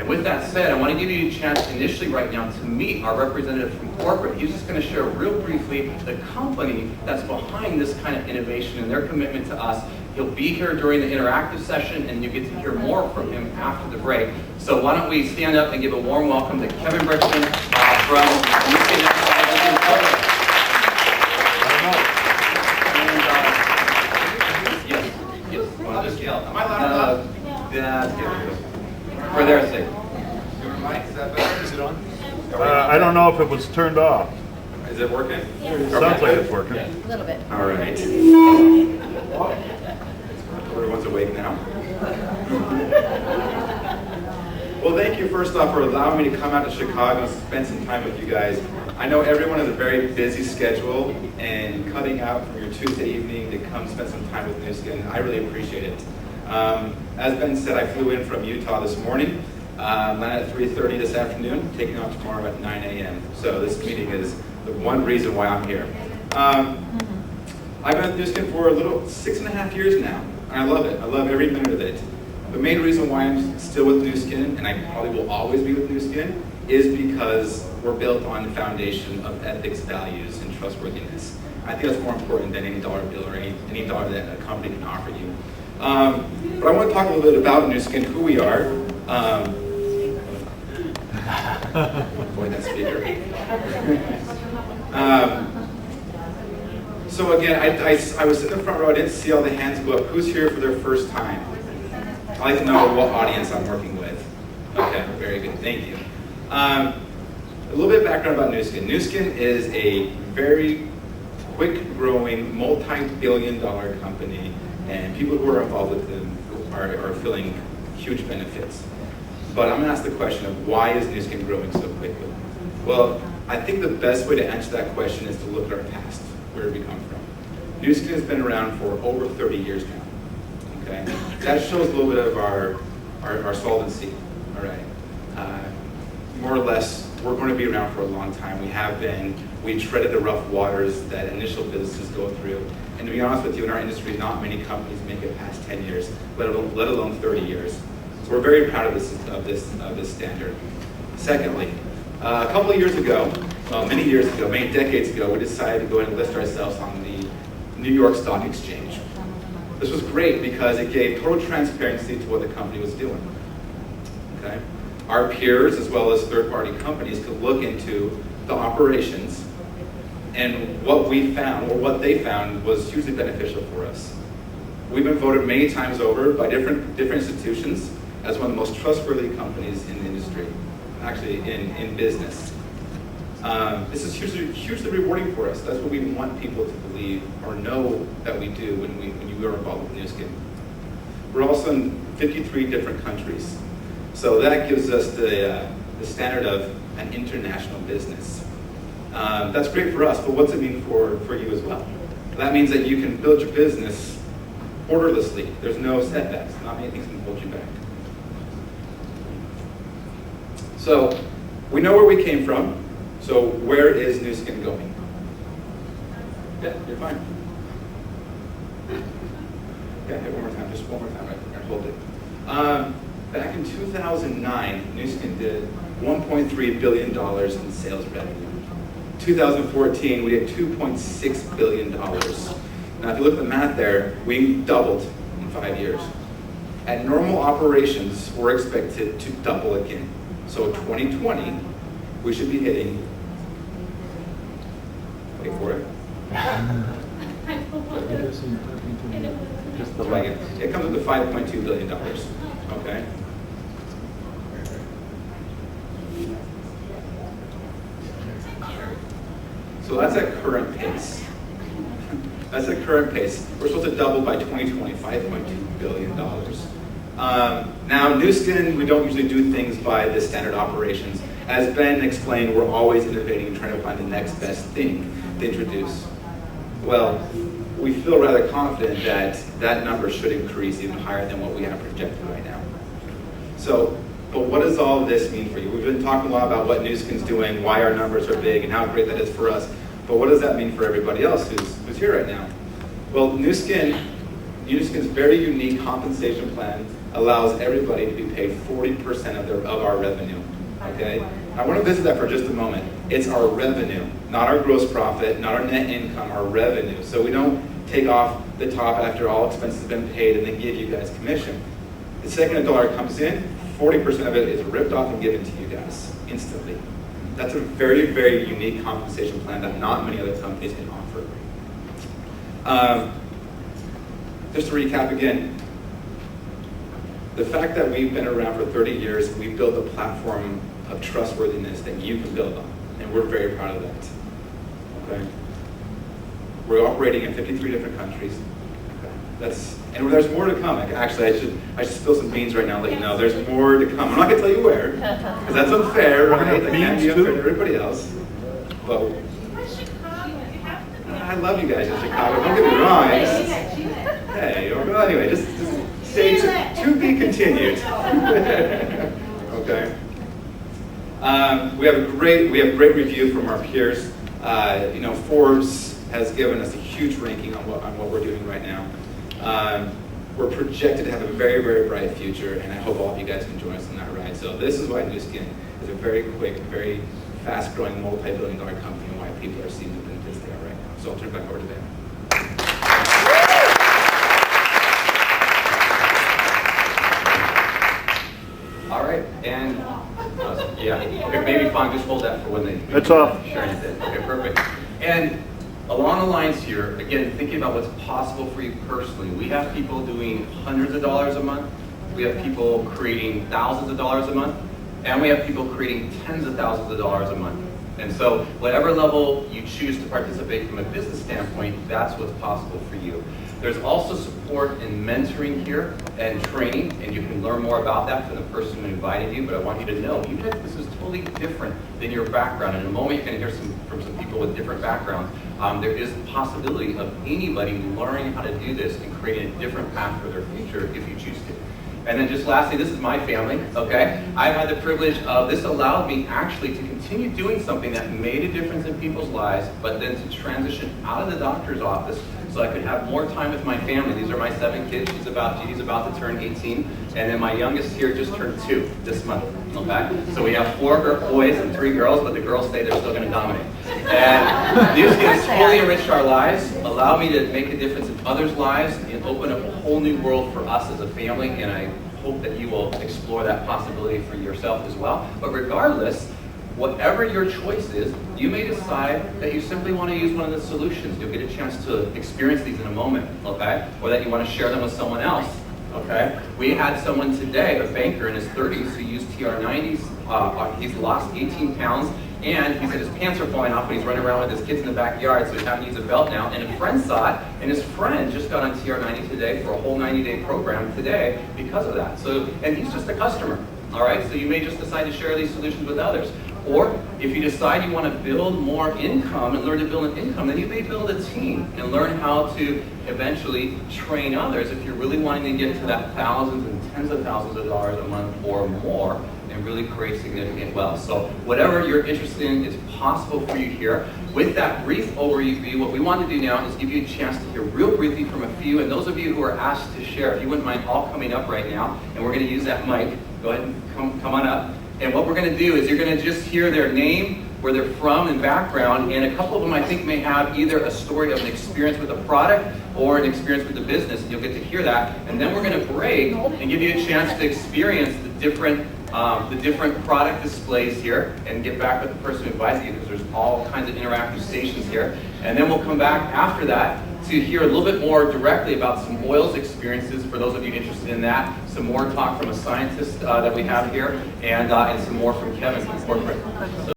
And with that said, I want to give you a chance initially right now to meet our representative from corporate. He's just going to share real briefly the company that's behind this kind of innovation and their commitment to us. He'll be here during the interactive session, and you get to hear more from him after the break. So why don't we stand up and give a warm welcome to Kevin Brickman from ns52615. Am I loud enough? Yeah, for their sake. Is that better? Is it on? I don't know if it was turned off. Is it working? It sounds like it's working. A little bit. All right. Everyone's awake now. Well, thank you first off for allowing me to come out to Chicago and spend some time with you guys. I know everyone has a very busy schedule, and cutting out from your Tuesday evening to come spend some time with Nu Skin, I really appreciate it. As Ben said, I flew in from Utah this morning, landed at 3:30 this afternoon, taking off tomorrow at 9 a.m. So this meeting is the one reason why I'm here. I've been at Nu Skin for a little 6.5 years now, and I love it. I love every minute of it. The main reason why I'm still with Nu Skin, and I probably will always be with Nu Skin, is because we're built on the foundation of ethics, values, and trustworthiness. I think that's more important than any dollar bill or any dollar that a company can offer you. But I want to talk a little bit about Nu Skin, who we are. Boy, that speaker. So again, I was in the front row. I didn't see all the hands go up. Who's here for their first time? I'd like to know what audience I'm working with. Okay, very good. Thank you. A little bit of background about Nu Skin. Nu Skin is a very quick-growing, multi-billion-dollar company, and people who are involved with them are feeling huge benefits. But I'm going to ask the question of why is Nu Skin growing so quickly? Well, I think the best way to answer that question is to look at our past, where we come from. Nu Skin has been around for over 30 years now. Okay, that shows a little bit of our solvency. All right, more or less, we're going to be around for a long time. We have been. We treaded the rough waters that initial businesses go through. And to be honest with you, in our industry, not many companies make it past 10 years, let alone 30 years. So we're very proud of this standard. Secondly, a couple of years ago, well, many years ago, many decades ago, we decided to go ahead and list ourselves on the New York Stock Exchange. This was great because it gave total transparency to what the company was doing. Okay? Our peers, as well as third-party companies, could look into the operations, and what we found, or what they found, was hugely beneficial for us. We've been voted many times over by different institutions as one of the most trustworthy companies in the industry, actually in business. This is hugely rewarding for us. That's what we want people to believe or know that we do when you are involved with Nu Skin. We're also in 53 different countries. So that gives us the standard of an international business. That's great for us, but what's it mean for you as well? That means that you can build your business orderlessly. There's no setbacks. Not many things can hold you back. So we know where we came from. So where is Nu Skin going? Yeah, you're fine. Yeah, hit one more time. Just one more time. Right there. Hold it. Back in 2009, Nu Skin did $1.3 billion in sales revenue. 2014, we did $2.6 billion. Now, if you look at the math there, we doubled in 5 years. At normal operations, we're expected to double again. So 2020, we should be hitting, wait for it. It comes up to $5.2 billion, okay? So that's at current pace. That's at current pace. We're supposed to double by 2020, $5.2 billion. Now, Nu Skin, we don't usually do things by the standard operations. As Ben explained, we're always innovating and trying to find the next best thing to introduce. Well, we feel rather confident that that number should increase even higher than what we have projected right now. So, but what does all of this mean for you? We've been talking a lot about what Nu Skin's doing, why our numbers are big, and how great that is for us. But what does that mean for everybody else who's here right now? Well, Nu Skin's very unique compensation plan allows everybody to be paid 40% of our revenue. Okay? I want to visit that for just a moment. It's our revenue, not our gross profit, not our net income, our revenue. So we don't take off the top after all expenses have been paid and then give you guys commission. The second a dollar comes in, 40% of it is ripped off and given to you guys instantly. That's a very, very unique compensation plan that not many other companies can offer. Just to recap again, the fact that we've been around for 30 years, we've built a platform of trustworthiness that you can build on, and we're very proud of that. Okay? We're operating in 53 different countries. Okay? And there's more to come. Actually, I should spill some beans right now and let you know there's more to come. I'm not going to tell you where, because that's unfair, right? That can't be unfair to everybody else. But I love you guys in Chicago. Don't get me wrong. Hey, well, anyway, just stay to be continued. Okay. We have great review from our peers. Forbes has given us a huge ranking on what we're doing right now. We're projected to have a very, very bright future, and I hope all of you guys can join us on that ride. So this is why Nu Skin is a very quick, very fast-growing, multi-billion-dollar company, and why people are seeing the benefits they are right now. So I'll turn it back over to them. All right, and okay, maybe fine, just hold that for when they. It's off. Sure, you did. Okay, perfect. And along the lines here, again, thinking about what's possible for you personally, we have people doing hundreds of dollars a month, we have people creating thousands of dollars a month, and we have people creating tens of thousands of dollars a month. And so whatever level you choose to participate from a business standpoint, that's what's possible for you. There's also support and mentoring here and training, and you can learn more about that from the person who invited you, but I want you to know, even if this is totally different than your background, in a moment you're going to hear from some people with different backgrounds, there is the possibility of anybody learning how to do this and creating a different path for their future if you choose to. And then just lastly, this is my family, okay? I've had the privilege of, this allowed me actually to continue doing something that made a difference in people's lives, but then to transition out of the doctor's office so I could have more time with my family. These are my 7 kids. He's about to turn 18. And then my youngest here just turned 2 this month, okay? So we have 4 boys and 3 girls, but the girls say they're still gonna dominate. And these things totally enriched our lives, allow me to make a difference in others' lives, and open up a whole new world for us as a family, and I hope that you will explore that possibility for yourself as well. But regardless, whatever your choice is, you may decide that you simply want to use one of the solutions. You'll get a chance to experience these in a moment, okay? Or that you want to share them with someone else, okay? We had someone today, a banker in his 30s, who used TR90s. He's lost 18 pounds, and he said his pants are falling off when he's running around with his kids in the backyard, so he's having to use a belt now. And a friend saw it, and his friend just got on TR90 today for a whole 90-day program today because of that. So, and he's just a customer, all right? So you may just decide to share these solutions with others. Or if you decide you want to build more income and learn to build an income, then you may build a team and learn how to eventually train others if you're really wanting to get to that thousands and tens of thousands of dollars a month or more and really create significant wealth. So whatever you're interested in is possible for you here. With that brief overview, what we want to do now is give you a chance to hear real briefly from a few, and those of you who are asked to share, if you wouldn't mind all coming up right now, and we're going to use that mic. Go ahead and come on up. And what we're going to do is you're going to just hear their name, where they're from, and background, and a couple of them I think may have either a story of an experience with a product or an experience with the business, and you'll get to hear that. And then we're going to break and give you a chance to experience the different product displays here and get back with the person who invited you, because there's all kinds of interactive stations here. And then we'll come back after that to hear a little bit more directly about some oils experiences for those of you interested in that, some more talk from a scientist that we have here, and some more from Kevin from corporate. So